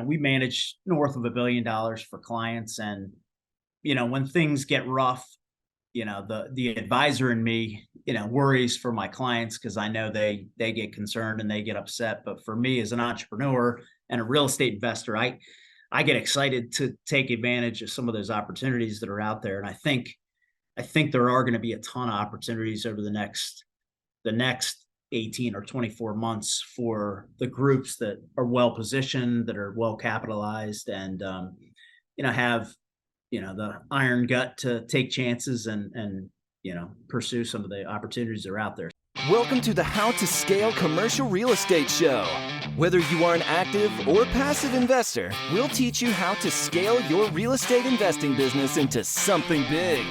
we manage north of $1 billion for clients. And, when things get rough, the advisor in me, worries for my clients because I know they get concerned and they get upset. But for me as an entrepreneur and a real estate investor, I get excited to take advantage of some of those opportunities that are out there. And I think there are going to be a ton of opportunities over the next 18 or 24 months for the groups that are well positioned, that are well capitalized, and have the iron gut to take chances and pursue some of the opportunities that are out there. Welcome to the How to Scale Commercial Real Estate Show. Whether you are an active or passive investor, we'll teach you how to scale your real estate investing business into something big.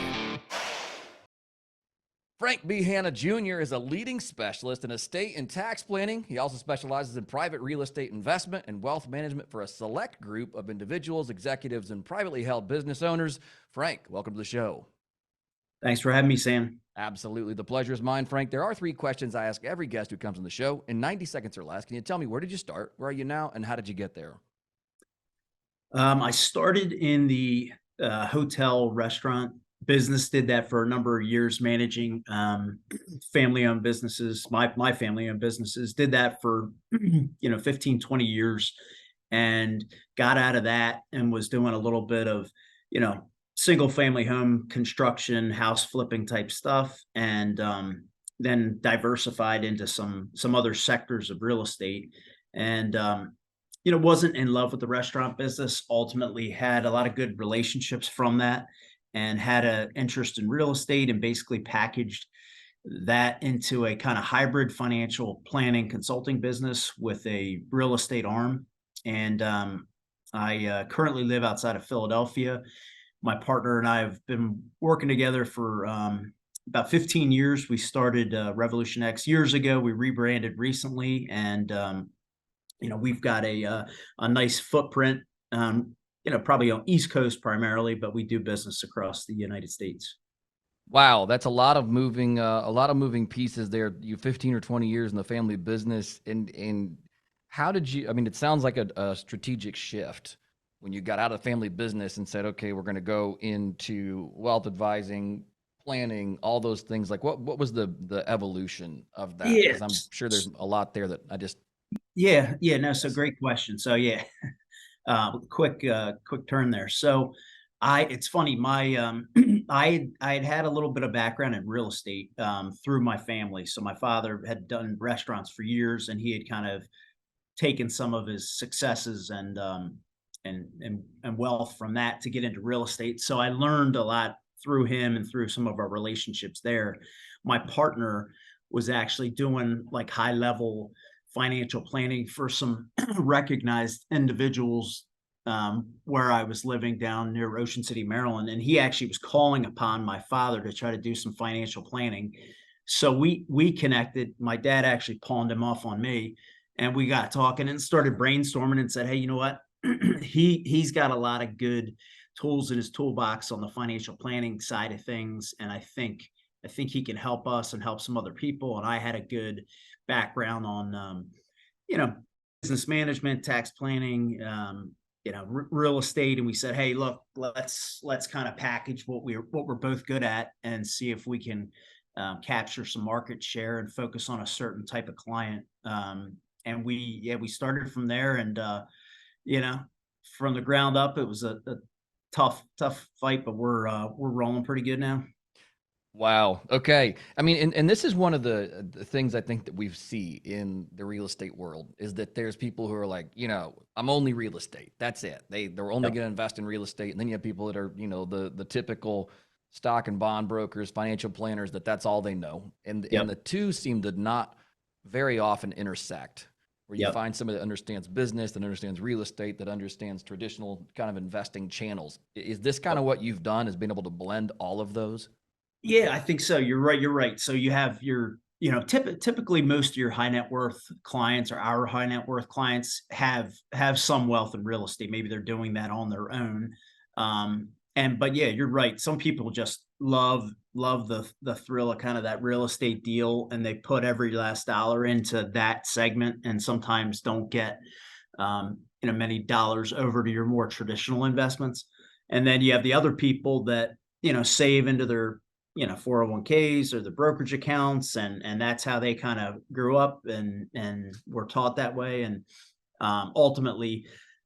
Frank B. Hanna Jr. is a leading specialist in estate and tax planning. He also specializes in private real estate investment and wealth management for a select group of individuals, executives, and privately held business owners. Frank, welcome to the show. Thanks for having me, Sam. Absolutely. The pleasure is mine, Frank. There are 3 questions I ask every guest who comes on the show in 90 seconds or less. Can you tell me, where did you start? Where are you now? And how did you get there? I started in the hotel restaurant business, did that for a number of years, managing family-owned businesses, my family-owned businesses, did that for 15, 20 years, and got out of that and was doing a little bit of single family home construction, house flipping type stuff, and then diversified into some other sectors of real estate. And wasn't in love with the restaurant business. Ultimately had a lot of good relationships from that, and had an interest in real estate, and basically packaged that into a kind of hybrid financial planning consulting business with a real estate arm. And I currently live outside of Philadelphia. My partner and I have been working together for about 15 years. We started Revolution X years ago. We rebranded recently, and we've got a nice footprint. Probably on East Coast primarily, but we do business across the United States. Wow, that's a lot of moving pieces there. You 15 or 20 years in the family business, and how did you? I mean, it sounds like a strategic shift when you got out of family business and said, okay, we're going to go into wealth advising, planning, all those things. Like, what was the evolution of that? Because I'm sure there's a lot there that I just. No. So great question. So quick turn there. So it's funny, my I had a little bit of background in real estate through my family. So my father had done restaurants for years, and he had kind of taken some of his successes and wealth from that to get into real estate. So I learned a lot through him and through some of our relationships there. My partner was actually doing like high level financial planning for some recognized individuals where I was living down near Ocean City, Maryland. And he actually was calling upon my father to try to do some financial planning. So we connected. My dad actually pawned him off on me, and we got talking and started brainstorming and said, hey, you know what? He's got a lot of good tools in his toolbox on the financial planning side of things. And I think he can help us and help some other people. And I had a good background on, business management, tax planning, real estate. And we said, hey, look, let's kind of package what we're both good at and see if we can capture some market share and focus on a certain type of client. And we started from there, and from the ground up, it was a tough fight, but we're rolling pretty good now. Wow. Okay. I mean, and this is one of the things I think that we see in the real estate world, is that there's people who are like, I'm only real estate. That's it. They're only going to invest in real estate. And then you have people that are, the typical stock and bond brokers, financial planners, that's all they know. And the two seem to not very often intersect, where you find somebody that understands business, that understands real estate, that understands traditional kind of investing channels. Is this kind of what you've done, is being able to blend all of those? Yeah, I think so. You're right. So you have your, typically most of your high net worth clients, or our high net worth clients, have some wealth in real estate. Maybe they're doing that on their own. But you're right. Some people just love the thrill of kind of that real estate deal, and they put every last dollar into that segment, and sometimes don't get many dollars over to your more traditional investments. And then you have the other people that, save into their, 401ks or the brokerage accounts. And that's how they kind of grew up and were taught that way. And ultimately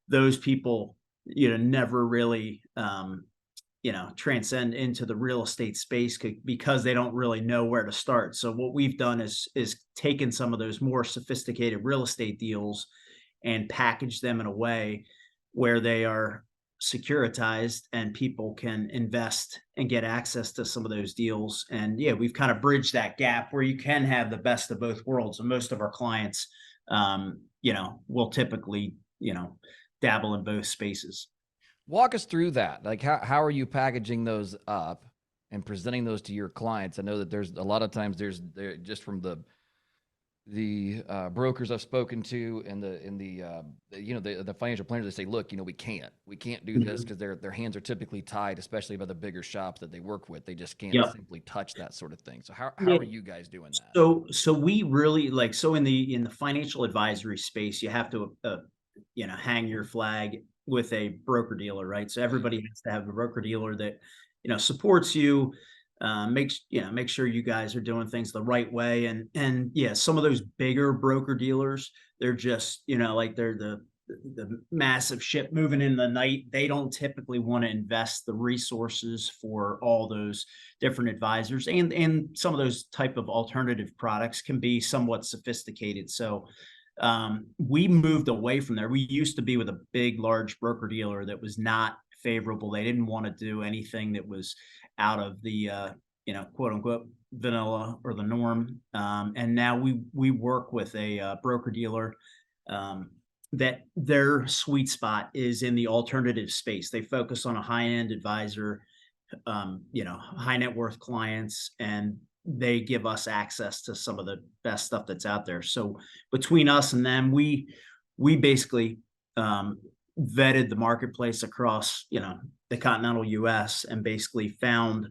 those people, never really, transcend into the real estate space because they don't really know where to start. So what we've done is taken some of those more sophisticated real estate deals and package them in a way where they are securitized and people can invest and get access to some of those deals. And yeah, we've kind of bridged that gap where you can have the best of both worlds. And most of our clients, will typically, dabble in both spaces. Walk us through that. Like, how are you packaging those up and presenting those to your clients? I know that there's a lot of times there just from the brokers I've spoken to and the financial planners, they say, look, we can't do this because their hands are typically tied, especially by the bigger shops that they work with. They just can't simply touch that sort of thing. So how are you guys doing that? So we really in the financial advisory space, you have to hang your flag with a broker dealer, right? So everybody has to have a broker dealer that supports you, make sure you guys are doing things the right way. And yeah, some of those bigger broker dealers, they're just like they're the massive ship moving in the night. They don't typically want to invest the resources for all those different advisors, and some of those type of alternative products can be somewhat sophisticated. So we moved away from there. We used to be with a big, large broker dealer that was not favorable. They didn't want to do anything that was out of the, quote unquote, vanilla or the norm. And now we work with a broker dealer that their sweet spot is in the alternative space. They focus on a high-end advisor, high net worth clients, and they give us access to some of the best stuff that's out there. So between us and them, we basically vetted the marketplace across, the continental US and basically found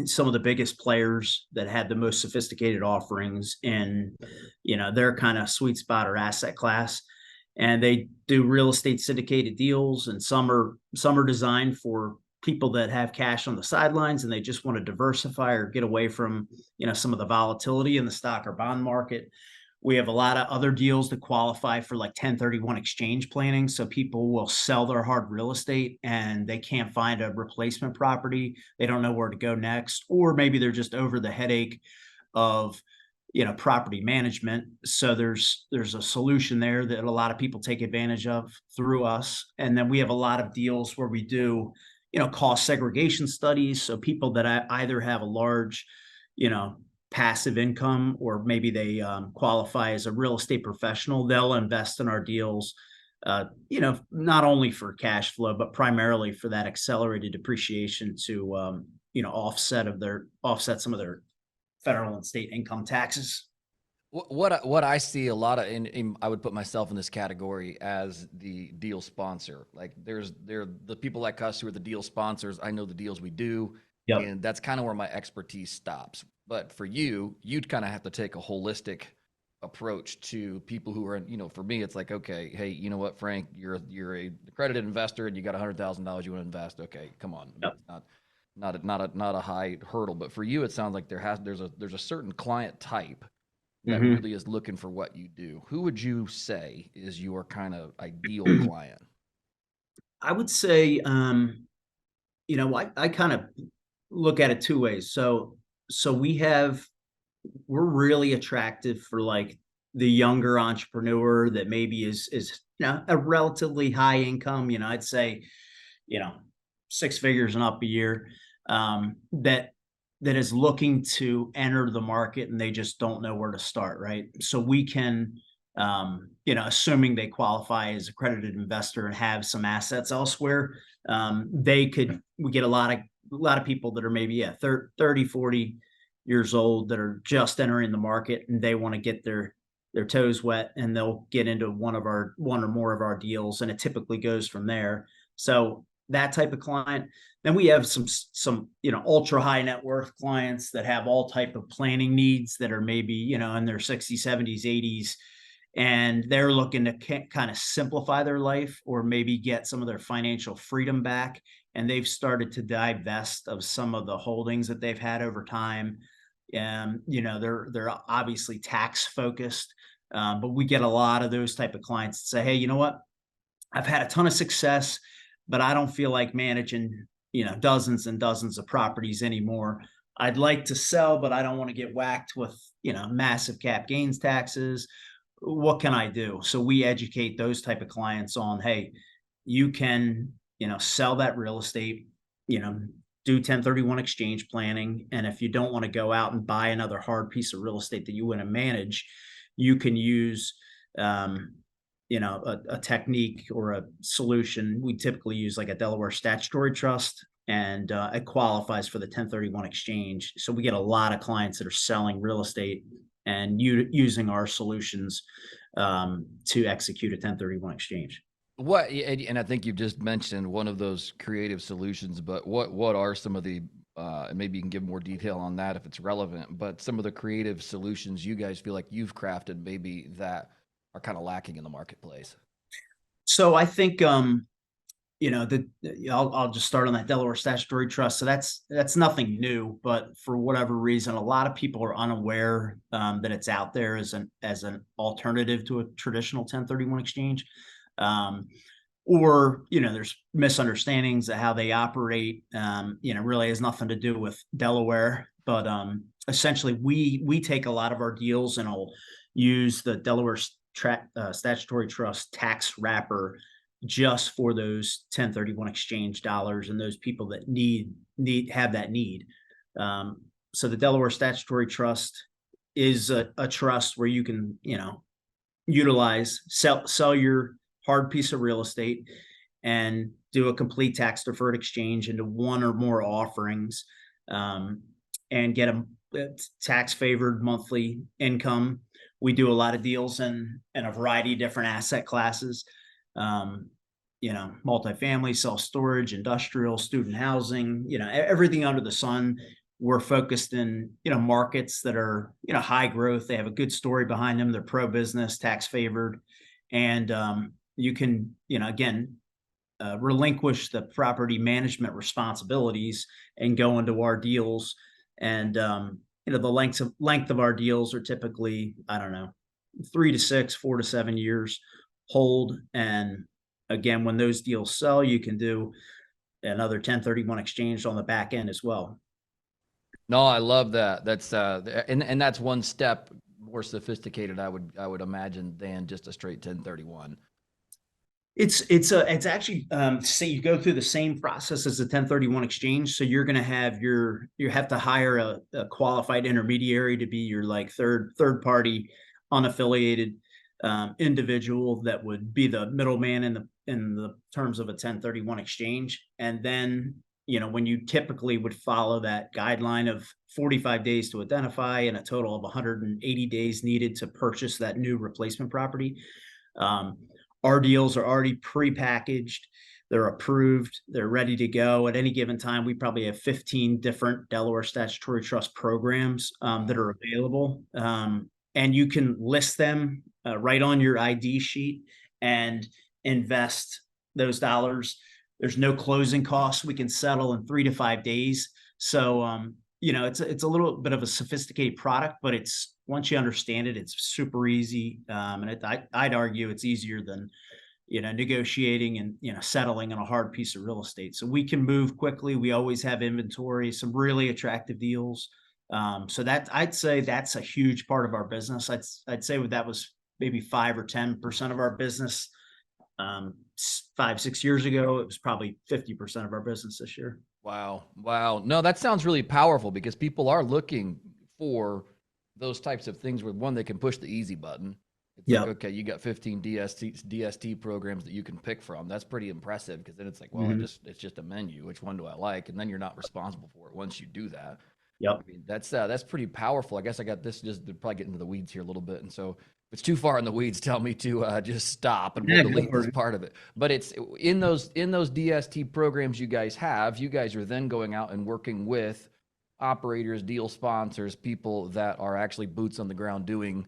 some of the biggest players that had the most sophisticated offerings in, their kind of sweet spot or asset class. And they do real estate syndicated deals, and some are designed for people that have cash on the sidelines and they just want to diversify or get away from, some of the volatility in the stock or bond market. We have a lot of other deals that qualify for like 1031 exchange planning. So people will sell their hard real estate and they can't find a replacement property. They don't know where to go next, or maybe they're just over the headache of, property management. So there's a solution there that a lot of people take advantage of through us. And then we have a lot of deals where we do, cost segregation studies. So people that either have a large, passive income, or maybe they qualify as a real estate professional, they'll invest in our deals, not only for cash flow, but primarily for that accelerated depreciation to, offset some of their federal and state income taxes. What I see a lot of, and I would put myself in this category as the deal sponsor. Like there are the people like us who are the deal sponsors. I know the deals we do, and that's kind of where my expertise stops. But for you'd kind of have to take a holistic approach to people who are, for me, it's like, okay, hey, you know what, Frank, you're a accredited investor and you got $100,000 you want to invest. Okay, come on, it's not a high hurdle. But for you, it sounds like there's a certain client type that really is looking for what you do. Who would you say is your kind of ideal client? I would say, I kind of look at it two ways. So we're really attractive for like the younger entrepreneur that maybe is a relatively high income, I'd say, 6 figures and up a year, that is looking to enter the market and they just don't know where to start, right? So we can, assuming they qualify as accredited investor and have some assets elsewhere, we get a lot of people that are maybe 30, 40 years old that are just entering the market and they want to get their toes wet, and they'll get into one or more of our deals, and it typically goes from there. So that type of client. Then we have some ultra high net worth clients that have all type of planning needs that are maybe in their 60s, 70s, 80s, and they're looking to kind of simplify their life or maybe get some of their financial freedom back. And they've started to divest of some of the holdings that they've had over time. And, they're obviously tax focused. But we get a lot of those type of clients that say, hey, you know what? I've had a ton of success, but I don't feel like managing, dozens and dozens of properties anymore. I'd like to sell, but I don't want to get whacked with, massive cap gains taxes. What can I do? So we educate those type of clients on, hey, you can, sell that real estate, do 1031 exchange planning. And if you don't want to go out and buy another hard piece of real estate that you want to manage, you can use, a technique or a solution. We typically use like a Delaware Statutory Trust, and it qualifies for the 1031 exchange. So we get a lot of clients that are selling real estate and using our solutions to execute a 1031 exchange. What, and I think you've just mentioned one of those creative solutions, but what are some of the, and maybe you can give more detail on that if it's relevant, but some of the creative solutions you guys feel like you've crafted maybe that are kind of lacking in the marketplace? So I think, I'll just start on that Delaware Statutory Trust. So that's nothing new, but for whatever reason, a lot of people are unaware that it's out there as an alternative to a traditional 1031 exchange. Or, there's misunderstandings of how they operate. Really has nothing to do with Delaware, but essentially we take a lot of our deals and I'll use the Delaware Statutory Trust tax wrapper just for those 1031 exchange dollars and those people that have that need. So the Delaware Statutory Trust is a trust where you can, utilize, sell your hard piece of real estate and do a complete tax deferred exchange into one or more offerings, and get a tax favored monthly income. We do a lot of deals in a variety of different asset classes, multifamily, self-storage, industrial, student housing, everything under the sun. We're focused in, markets that are, high growth. They have a good story behind them. They're pro-business, tax favored. And you can, again, relinquish the property management responsibilities and go into our deals. And, the length of our deals are typically, 3 to 6, 4 to 7 years hold. And again, when those deals sell, you can do another 1031 exchange on the back end as well. No, I love that. That's and that's one step more sophisticated, I would imagine, than just a straight 1031. It's actually, say you go through the same process as a 1031 exchange. So you're going to have you have to hire a qualified intermediary to be your like third party unaffiliated individual that would be the middleman in the terms of a 1031 exchange. And then, when you typically would follow that guideline of 45 days to identify and a total of 180 days needed to purchase that new replacement property. Our deals are already pre-packaged. They're approved. They're ready to go. At any given time, we probably have 15 different Delaware Statutory Trust programs that are available. And you can list them right on your ID sheet and invest those dollars. There's no closing costs. We can settle in 3 to 5 days. So, it's a little bit of a sophisticated product, but once you understand it, it's super easy. And I'd argue it's easier than, negotiating and, settling on a hard piece of real estate. So we can move quickly. We always have inventory, some really attractive deals. So I'd say that's a huge part of our business. I'd say that was maybe 5 or 10% of our business. 5, 6 years ago, it was probably 50% of our business this year. Wow. No, that sounds really powerful because people are looking for those types of things where one, they can push the easy button. It's like, okay, you got 15 DST programs that you can pick from. That's pretty impressive because then it's like, well, it's just a menu. Which one do I like? And then you're not responsible for it once you do that. Yep. I mean, that's pretty powerful. I guess I got this just to probably get into the weeds here a little bit. And so if it's too far in the weeds, tell me to just stop and we'll delete this part of it. But it's in those DST programs you guys are then going out and working with operators, deal sponsors, people that are actually boots on the ground doing,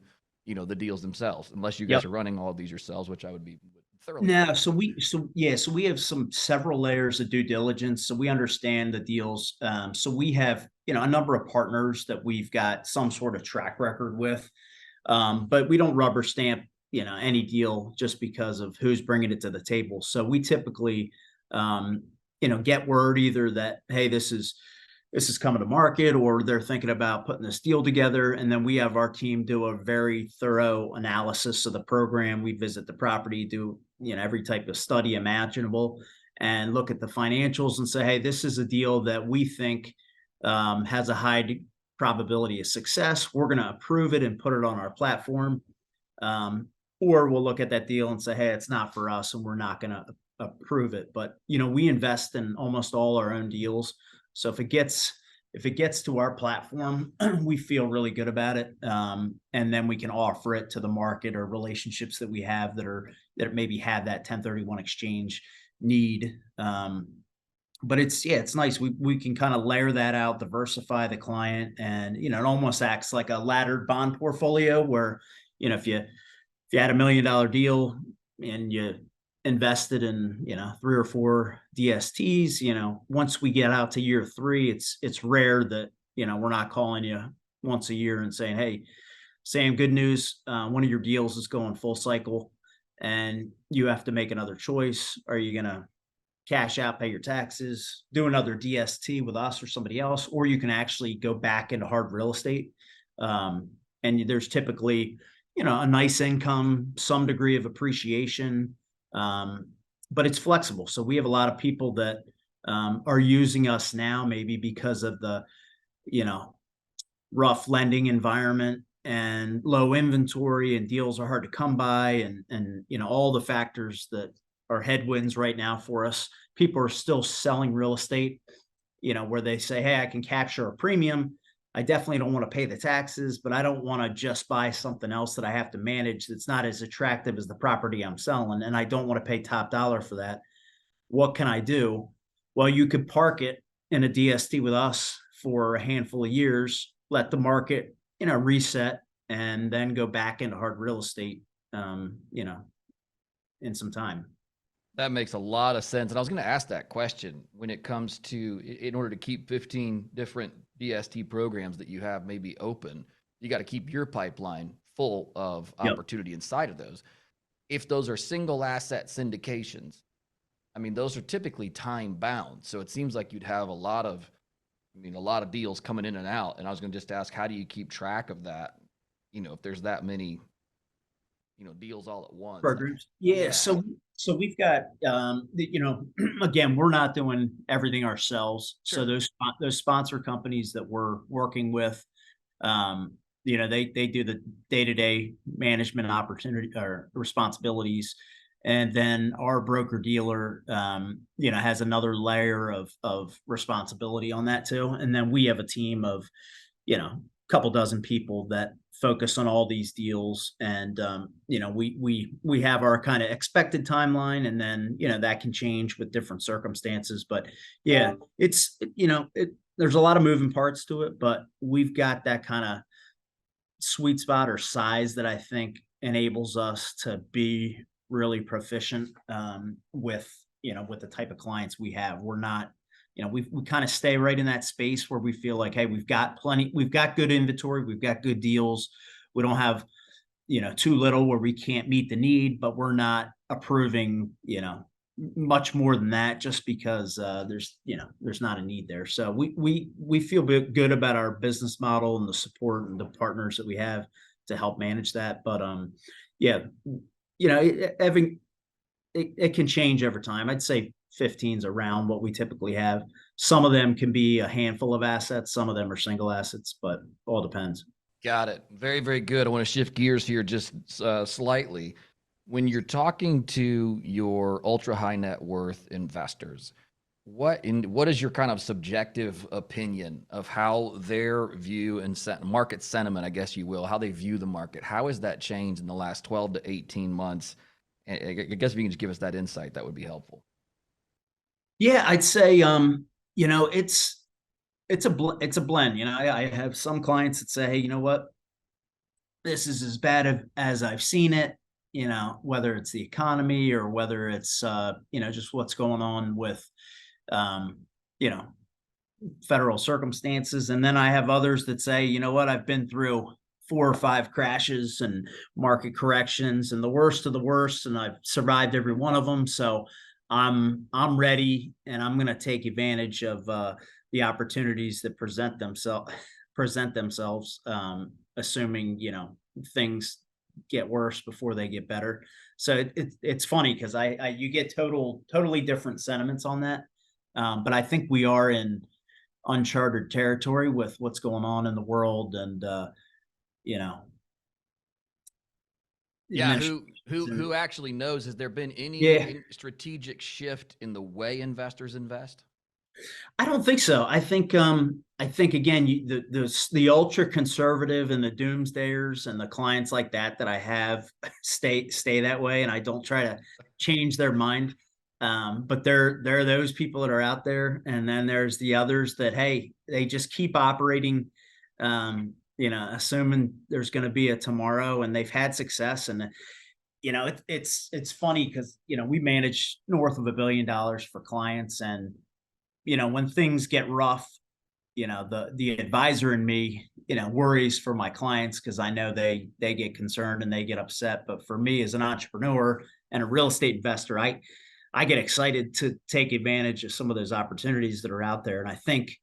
the deals themselves, unless you guys Yep. are running all of these yourselves, which I would be thoroughly. No, so we have several layers of due diligence. So we understand the deals. So we have, a number of partners that we've got some sort of track record with. But we don't rubber stamp, any deal just because of who's bringing it to the table. So we typically, get word either that, hey, this is coming to market, or they're thinking about putting this deal together. And then we have our team do a very thorough analysis of the program. We visit the property, do, every type of study imaginable, and look at the financials and say, hey, this is a deal that we think has a high probability of success. We're going to approve it and put it on our platform. Or we'll look at that deal and say, hey, it's not for us, and we're not going to approve it. But, we invest in almost all our own deals. So if it gets to our platform, we feel really good about it. And then we can offer it to the market, or relationships that we have that maybe have that 1031 exchange need. But it's nice. We can kind of layer that out, diversify the client, and it almost acts like a laddered bond portfolio where, if you had $1 million deal and you invested in 3 or 4 DSTs, once we get out to year 3, it's rare that we're not calling you once a year and saying, hey, Sam, good news, one of your deals is going full cycle and you have to make another choice. Are you gonna cash out, pay your taxes, do another DST with us or somebody else, or you can actually go back into hard real estate? And there's typically a nice income, some degree of appreciation, but it's flexible. So we have a lot of people that are using us now, maybe because of the rough lending environment and low inventory, and deals are hard to come by, and all the factors that are headwinds right now for us. People are still selling real estate, where they say, hey, I can capture a premium. I definitely don't want to pay the taxes, but I don't want to just buy something else that I have to manage that's not as attractive as the property I'm selling, and I don't want to pay top dollar for that. What can I do? Well, you could park it in a DST with us for a handful of years, let the market, reset, and then go back into hard real estate, in some time. That makes a lot of sense. And I was going to ask that question when it comes to, in order to keep 15 different DST programs that you have maybe open, you got to keep your pipeline full of opportunity inside of those. If those are single asset syndications, I mean, those are typically time bound. So it seems like you'd have a lot of deals coming in and out. And I was going to just ask, how do you keep track of that? If there's that many, deals all at once. Programs. Yeah. So we've got, again, we're not doing everything ourselves. Sure. So those sponsor companies that we're working with, they do the day-to-day management opportunity or responsibilities. And then our broker dealer, has another layer of responsibility on that too. And then we have a team of, a couple dozen people that focus on all these deals. And, we have our kind of expected timeline, and then, that can change with different circumstances. But yeah, it's, there's a lot of moving parts to it, but we've got that kind of sweet spot or size that I think enables us to be really proficient with the type of clients we have. We're not, we kind of stay right in that space where we feel like, hey, we've got good inventory, we've got good deals. We don't have, too little where we can't meet the need, but we're not approving, much more than that just because there's not a need there. So we feel good about our business model and the support and the partners that we have to help manage that. But it can change over time. I'd say 15's around what we typically have. Some of them can be a handful of assets. Some of them are single assets, but all depends. Got it. Very, very good. I want to shift gears here just slightly. When you're talking to your ultra high net worth investors, what is your kind of subjective opinion of how their view and market sentiment, I guess you will, how they view the market? How has that changed in the last 12 to 18 months? I guess if you can just give us that insight, that would be helpful. Yeah, I'd say, it's a blend. I have some clients that say, hey, you know what? this is as bad as I've seen it, whether it's the economy or whether it's, just what's going on with, um, you know, federal circumstances. And then I have others that say, you know what, I've been through 4 or 5 crashes and market corrections and the worst of the worst, and I've survived every one of them. So I'm ready, and I'm going to take advantage of the opportunities that present themselves, assuming things get worse before they get better. So it's funny because you get totally different sentiments on that, but I think we are in uncharted territory with what's going on in the world, and you know Yeah, who actually knows? Has there been yeah. any strategic shift in the way investors invest? I don't think so. I think again, the ultra conservative and the doomsdayers and the clients like that I have stay that way, and I don't try to change their mind. But there are those people that are out there, and then there's the others that, hey, they just keep operating, assuming there's going to be a tomorrow, and they've had success. And it's funny because we manage north of $1 billion for clients, and when things get rough, the advisor in me, worries for my clients because I know they get concerned and they get upset. But for me as an entrepreneur and a real estate investor, I get excited to take advantage of some of those opportunities that are out there. And I think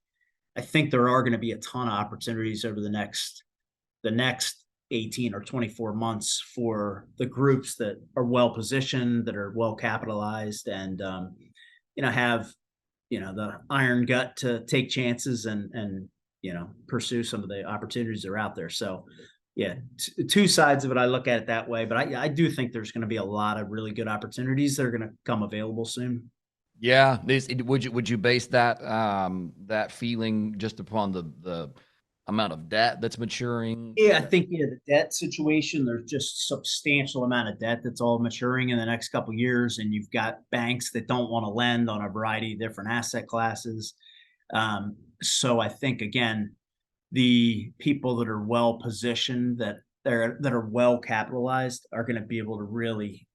there are going to be a ton of opportunities over the next 18 or 24 months for the groups that are well positioned, that are well capitalized, and have the iron gut to take chances and pursue some of the opportunities that are out there. So yeah, two sides of it. I look at it that way, but I do think there's going to be a lot of really good opportunities that are going to come available soon. Yeah, would you base that that feeling just upon the amount of debt that's maturing? Yeah, I think the debt situation, there's just substantial amount of debt that's all maturing in the next couple of years, and you've got banks that don't want to lend on a variety of different asset classes. So I think again, the people that are well positioned, that are well capitalized, are going to be able to really,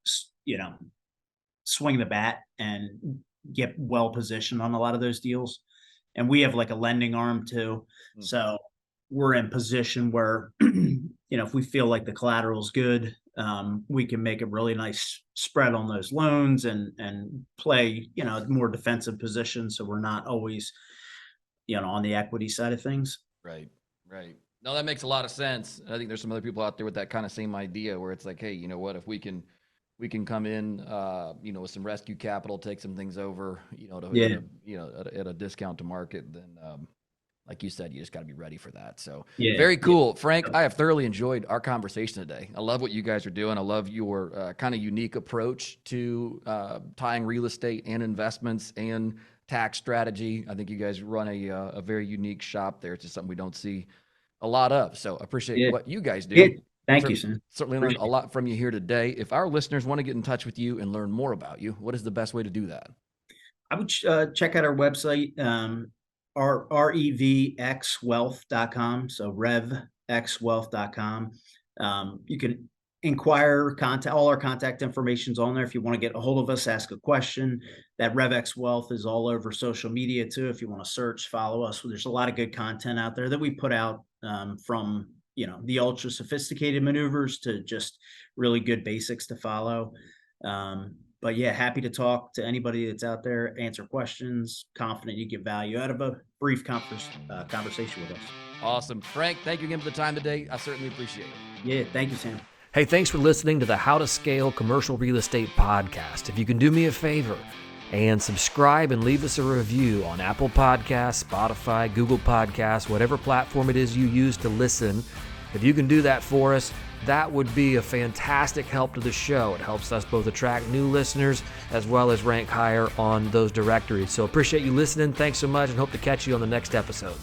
swing the bat and get well positioned on a lot of those deals. And we have like a lending arm too. So we're in position where, if we feel like the collateral is good, we can make a really nice spread on those loans and play, more defensive position. So we're not always, on the equity side of things. Right. No, that makes a lot of sense. I think there's some other people out there with that kind of same idea where it's like, hey, you know what, if we can come in, with some rescue capital, take some things over, at a discount to market, then, like you said, you just got to be ready for that. So very cool. Frank, I have thoroughly enjoyed our conversation today. I love what you guys are doing. I love your kind of unique approach to tying real estate and investments and tax strategy. I think you guys run a very unique shop there. It's just something we don't see a lot of. So I appreciate what you guys do. Yeah. Thank you, Sam. Certainly learned a lot from you here today. If our listeners want to get in touch with you and learn more about you, what is the best way to do that? I would check out our website, revxwealth.com. So revxwealth.com. You can inquire, contact, all our contact information's on there. If you want to get a hold of us, ask a question. That RevX Wealth is all over social media too. If you want to search, follow us. There's a lot of good content out there that we put out, from the ultra sophisticated maneuvers to just really good basics to follow. But yeah, happy to talk to anybody that's out there, answer questions, confident you get value out of a brief conversation with us. Awesome. Frank, thank you again for the time today. I certainly appreciate it. Yeah, thank you, Sam. Hey, thanks for listening to the How to Scale Commercial Real Estate podcast. If you can do me a favor and subscribe and leave us a review on Apple Podcasts, Spotify, Google Podcasts, whatever platform it is you use to listen, if you can do that for us, that would be a fantastic help to the show. It helps us both attract new listeners as well as rank higher on those directories. So appreciate you listening. Thanks so much, and hope to catch you on the next episode.